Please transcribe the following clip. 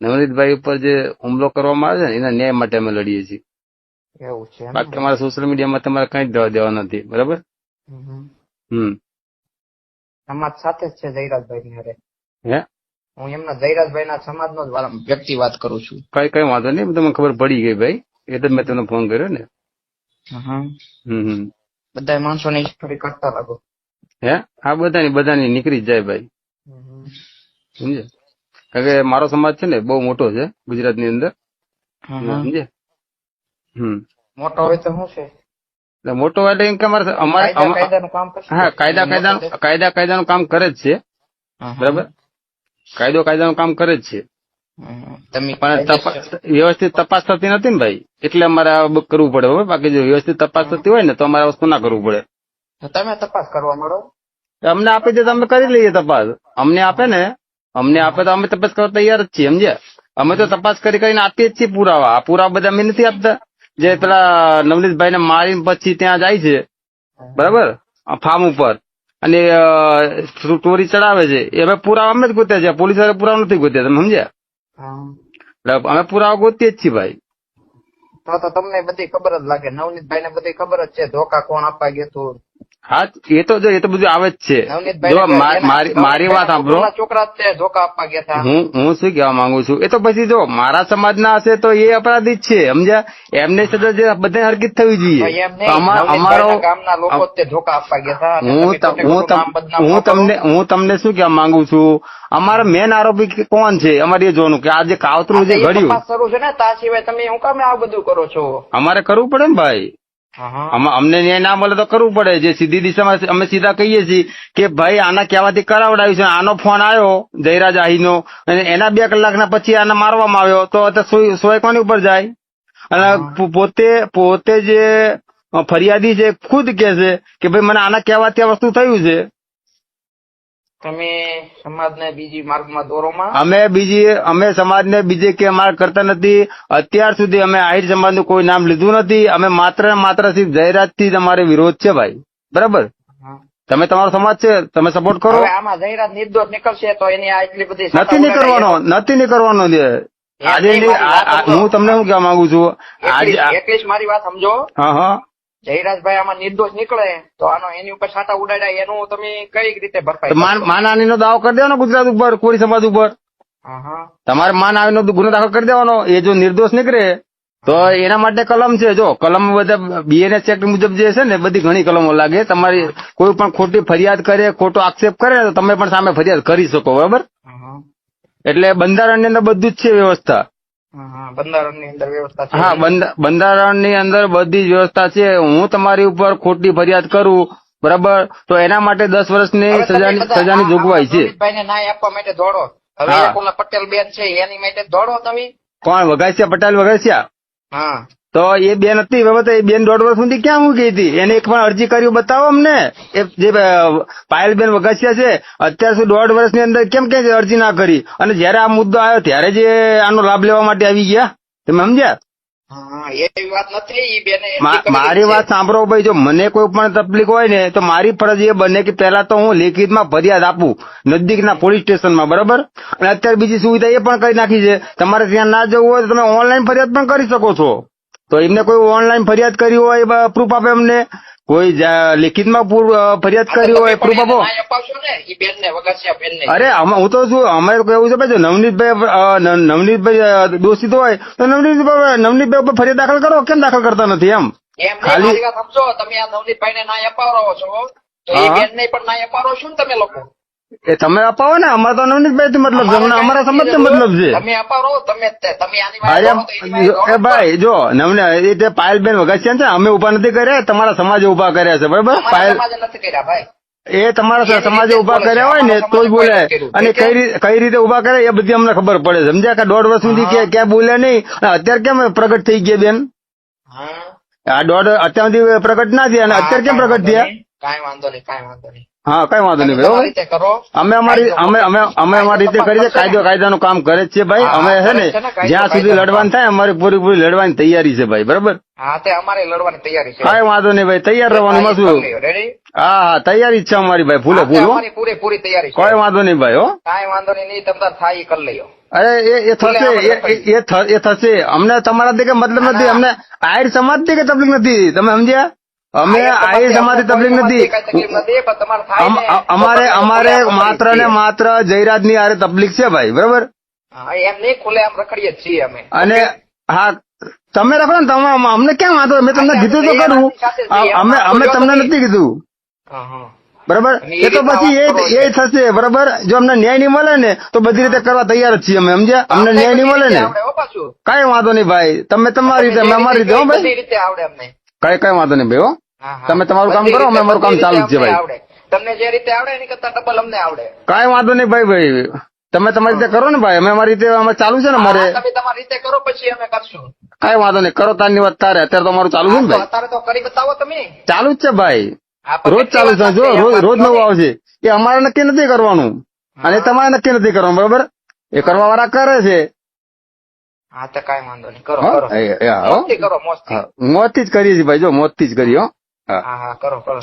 નવનીતભાઈ ઉપર જે હુમલો કરવામાં આવે છે ને એના ન્યાય માટે અમે લડીએ છીએ. એવું છે એમ ને? બાકી અમારા સોશિયલ મીડિયામાં તમારે કઈ જ દેવા નથી. બરાબર. સમાજ સાથે જ છે જયરાજભાઈ ની હારે. હે હું એમના જયરાજભાઈ ના સમાજ નો વ્યક્તિ વાત કરું છું. કઈ વાંધો નહીં, તમને ખબર પડી ગઈ ભાઈ, એટલે મેં તમને ફોન કર્યો ને. બધા માણસો ને થોડી કરતા લાગો. હે હા, બધાની નીકળી જ જાય ભાઈ, સમજે. કારણ કે મારો સમાજ છે ને બહુ મોટો છે ગુજરાત ની અંદર, સમજે. મોટો હોય તો શું છે? મોટો એટલે એમ કે હા, કાયદાનું કામ કરે જ છે. બરાબર, કાયદાનું કામ કરે જ છે. પણ વ્યવસ્થિત તપાસ થતી નથી ને ભાઈ, એટલે અમારે કરવું પડે. બરાબર, બાકી જો વ્યવસ્થિત તપાસ થતી હોય ને તો અમારે વસ્તુ ના કરવું પડે. તમે તપાસ કરવા મળો, અમને આપી દે તો અમે કરી લઈએ તપાસ. અમને આપે તો અમે તપાસ કરવા તૈયાર જ છીએ, સમજ્યા. અમે તો તપાસ કરીને આપીએ જ છીએ પુરાવા. આ પુરાવા બધા અમે નથી આપતા. જે પેલા નવનીતભાઈ ને મારીને પછી ત્યાં જાય છે, બરાબર, ફાર્મ ઉપર, અને સ્ટોરી ચડાવે છે, એ અમે પુરાવા અમે જ ગોત્યા છે. પોલીસ વાળા પુરાવા નથી ગોત્યા, તમે સમજ્યા. અમે પુરાવા ગોતીએ જ છીએ ભાઈ. તો તમને બધી ખબર જ લાગે. નવનીતભાઈ ને બધી ખબર જ છે ધોકા કોણ આપવા ગયું હતું. હા, એ તો બધું આવે જ છે. મારી વાત સાંભળો, છોકરા ધોકા આપવા ગયા હતા. હું શું કહેવા માંગુ છું, એ તો પછી જો મારા સમાજ ના હશે તો એ અપરાધી જ છે, સમજ્યા. એમને સજા જે બધા હરકત થવી જોઈએ. અમારો ગામના લોકો ધોકા આપવા ગયા હતા. હું તમને શું કહેવા માંગુ છું, અમારા મેન આરોપી કોણ છે અમારે એ જોવાનું કે આ જે કાવતરું જે ઘડ્યું શરૂ છે ને, તા સિવાય તમે શું કામ આ બધું કરો છો? અમારે કરવું પડે ને ભાઈ. અમને ન્યાય ના મળે તો કરવું પડે. જે સીધી દિશામાં અમે સીધા કહીએ છીએ કે ભાઈ આના કહેવાથી કરાવડાવ્યું છે. આનો ફોન આવ્યો જયરાજ આહીનો, અને એના 2 કલાકના પછી આને મારવામાં આવ્યો, તો સોય કોની ઉપર જાય? અને પોતે જે ફરિયાદી છે ખુદ કે છે કે ભાઈ મને આના કહેવાથી આ વસ્તુ થયું છે. તમે સમાજને બીજી માર્ગમાં દોરોમાં અમે સમાજને બીજે કે માર્ગ કરતા નથી. અત્યાર સુધી અમે આહિર સમાજનું કોઈ નામ લીધું નથી. અમે માત્ર સિર્ફ જયરાજથી જ અમારે વિરોધ છે ભાઈ. બરાબર, તમે તમારો સમાજ છે, તમે સપોર્ટ કરો. આમાં જયરાજ નિર્દોષ નીકળશે તો એની આટલી બધી નથી નીકળવાનો. આજે હું તમને શું કહેવા માંગુ છું, એટલી મારી વાત સમજો. હા, જયરાજભાઈ આમાં નિર્દોષ નીકળે તો આનો એની ઉપર છાંટા ઉડાડ્યા, એનું તમે કઈ રીતે ભરપાઈ? માનહાનિનો દાવો કરી દેવાનો ગુજરાત ઉપર, કોળી સમાજ ઉપર. તમારે માનહાનિનો ગુનો દાખલ કરી દેવાનો. એ જો નિર્દોષ નીકળે તો એના માટે કલમ છે. જો કલમ બધા BNS એક્ટ મુજબ જે છે ને, બધી ઘણી કલમો લાગે. તમારી કોઈ પણ ખોટી ફરિયાદ કરે, ખોટો આક્ષેપ કરે તો તમે પણ સામે ફરિયાદ કરી શકો. બરાબર, એટલે બંધારણની અંદર બધું જ છે વ્યવસ્થા. બંધારણની અંદર વ્યવસ્થા છે. હા, બંધારણની અંદર બધી જ વ્યવસ્થા છે. હું તમારી ઉપર ખોટી ફરિયાદ કરું, બરાબર, તો એના માટે 10 વર્ષની સજાની જોગવાઈ છે. ન્યાય આપવા માટે દોડો. હવે પટેલ બેન છે એની માટે દોડો તમે. કોણ વઘાસિયા? પટેલ વઘાસિયા? હા, તો એ બેન હતી. બરાબર, એ બેન 1.5 વર્ષ સુધી ક્યાં મૂકી હતી? એને એક પણ અરજી કરી બતાવો અમને. એ જે પાયલબેન વઘાસિયા છે, અત્યાર સુધી 1.5 વર્ષની અંદર કેમ અરજી ના કરી? અને જયારે આ મુદ્દો આવ્યો ત્યારે જે આનો લાભ લેવા માટે આવી ગયા, તમે સમજ્યા? મારી વાત સાંભળો ભાઈ. જો મને કોઈ પણ તકલીફ હોય ને તો મારી ફરજ એ બને કે પેલા તો હું લેખિતમાં ફરિયાદ આપું નજદીકના પોલીસ સ્ટેશનમાં. બરાબર, અને અત્યારે બીજી સુવિધા એ પણ કરી નાખી છે, તમારે ત્યાં ના જવું હોય તો તમે ઓનલાઈન ફરિયાદ પણ કરી શકો છો. તો એમને કોઈ ઓનલાઈન ફરિયાદ કરી હોય પ્રૂફ આપે, અમને કોઈ લેખિતમાં ફરિયાદ કરી હોય પ્રૂફ આપો. અરે હું તો શું, અમારે એવું છે ભાઈ, નવનીતભાઈ દોષિત હોય તો નવનીતભાઈ ઉપર ફરિયાદ દાખલ કરો. કેમ દાખલ કરતા નથી? એમ ખાલી સમજો તમે આ નવનીતભાઈ ને ના અપાવો છો તો એ બેન ને પણ ના અપાવો છો ને તમે લોકો. એ તમે અપાવો ને, અમારે તો નવનીતભાઈ મતલબ છે, અમારા સમાજ મતલબ છે. તમે અપાવો, તમે એ ભાઈ જો પાયલબેન વઘાસિયા છે, અમે ઉભા નથી કર્યા, તમારા સમાજે ઉભા કર્યા છે. બરાબર, પાયલ નથી કર્યા ભાઈ. એ તમારા સમાજે ઉભા કર્યા હોય ને તો જ બોલે. અને કઈ રીતે ઉભા કરે એ બધી અમને ખબર પડે. સમજ્યા? કે 1.5 વર્ષ સુધી ક્યાં બોલ્યા નહીં, અત્યારે કેમ પ્રગટ થઈ ગયા બેન? આ અત્યાર સુધી પ્રગટ ના થયા અને અત્યારે કેમ પ્રગટ થયા? કાંઈ વાંધો નહીં. હા કઈ વાંધો નહીં તમે ભાઈ તમારી રીતે કરો. અમે અમારી રીતે કરી છે કાયદાનું કામ કરે જ છે ભાઈ. હા, અમે છે ને કરે છે ને, કાયદો જ્યાં સુધી કાયદાનું લડવાનું થાય અમારી પૂરી લડવાની તૈયારી છે ભાઈ. બરાબર, હા તે અમારે લડવાની તૈયારી છે. કઈ વાંધો નહીં ભાઈ, તૈયાર રહેવાનું માં શું. રેડી? હા હા તૈયારી જ છે અમારી ભાઈ, ફૂલે હા, તે ફૂલ હો. અમારી પૂરેપૂરી તૈયારી છે. કઈ વાંધો નહીં ભાઈ હો. કાંઈ વાંધો નહીં, તમે તાર થાય એ કરી લઈયો. અરે એ થશે એ થશે. અમને તમારાથી કે મતલબ નથી. અમને આહિર સમાજથી કે તકલીફ નથી, તમે સમજ્યા? અમે આહિર સમાજથી તકલીફ નથી. કઈ તકલીફ નથી, પણ તમારે થાય ને અમારે તો માત્ર ને રખડીએ માત્ર જયરાજની આરે તકલીફ છે ભાઈ. બરાબર, છીએ. હા, એમ નહીં, ખુલ્લે આમ રખડીએ જ છીએ અમે. અને હા તમે રાખો ને, તમે અમને ક્યાં વાંધો. મેં તમને કીધું તો ખરું, અમે તમને નથી કીધું. હા, હા. બરાબર, એ તો પછી એ થશે. બરાબર, જો અમને ન્યાય નહીં મળે ને તો બધી રીતે કરવા તૈયાર જ છીએ અમે, સમજ્યા? અમને ન્યાય નહીં મળે ને આવડે હો પાછું. કઈ વાંધો નહીં ભાઈ, તમે તમારી રીતે, અમે અમારી રીતે. હો ભાઈ, બધી રીતે આવડે અમને. કઈ વાંધો નહીં ભાઈ હો. હા, હા. તમે તમારું કામ બધી કરો, અમે રીતે, અમારું કામ બધી ચાલુ જ છે રીતે ભાઈ. અમને આવડે. તમને જે રીતે આવડે એની કરતા ડબલ અમને આવડે. કઈ વાંધો નહીં ભાઈ. તમે તમારી રીતે કરો ને ભાઈ, અમે અમારી રીતે અમે ચાલુ છે ને અમારે. હા, તમે તમારી રીતે કરો, પછી અમે કરશું. કઈ વાંધો નહીં, કરો તારની વાત તારે. અત્યારે તો અમારું ચાલુ છે ને હા, તો ભાઈ, અત્યારે તો કરી બતાવો તમે. ચાલુ જ છે ભાઈ. હા, પણ રોજ ચાલુ છે. જો રોજ નવું આવશે. એ અમારે નક્કી નથી કરવાનું અને તમારે નક્કી નથી કરવાનું. બરાબર, એ કરવા વાળા કરે છે. હા, તો કાંઈ વાંધો નહીં, કરો હો? કરો. એ, હો. મોજથી કરો, મોજથી. મોજથી જ કરીએ છીએ ભાઈ, જો મોજથી જ કરીએ હો. હા હા, હા, કરો કરો.